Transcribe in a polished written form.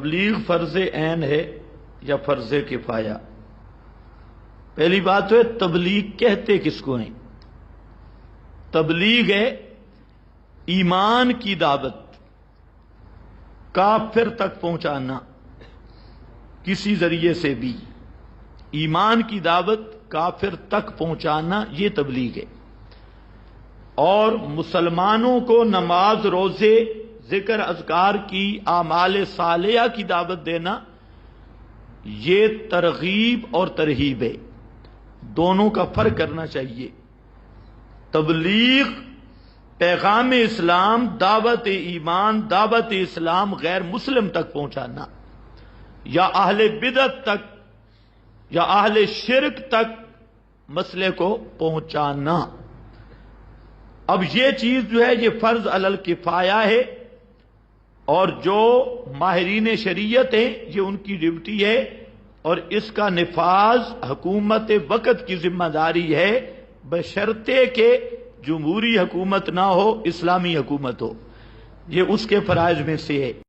تبلیغ فرض عین ہے یا فرض کفایہ؟ پہلی بات تو ہے تبلیغ کہتے کس کو ہیں؟ تبلیغ ہے ایمان کی دعوت کافر تک پہنچانا کسی ذریعے سے بھی، ایمان کی دعوت کافر تک پہنچانا یہ تبلیغ ہے۔ اور مسلمانوں کو نماز، روزے، ذکر اذکار کی، اعمال صالحہ کی دعوت دینا یہ ترغیب اور ترہیب ہے، دونوں کا فرق کرنا چاہیے۔ تبلیغ پیغام اسلام، دعوت ایمان، دعوت اسلام غیر مسلم تک پہنچانا یا اہل بدعت تک یا اہل شرک تک مسئلے کو پہنچانا۔ اب یہ چیز جو ہے یہ فرض علی الکفایہ ہے، اور جو ماہرین شریعت ہیں یہ ان کی ڈیوٹی ہے، اور اس کا نفاذ حکومت وقت کی ذمہ داری ہے، بشرطے کہ جمہوری حکومت نہ ہو، اسلامی حکومت ہو، یہ اس کے فرائض میں سے ہے۔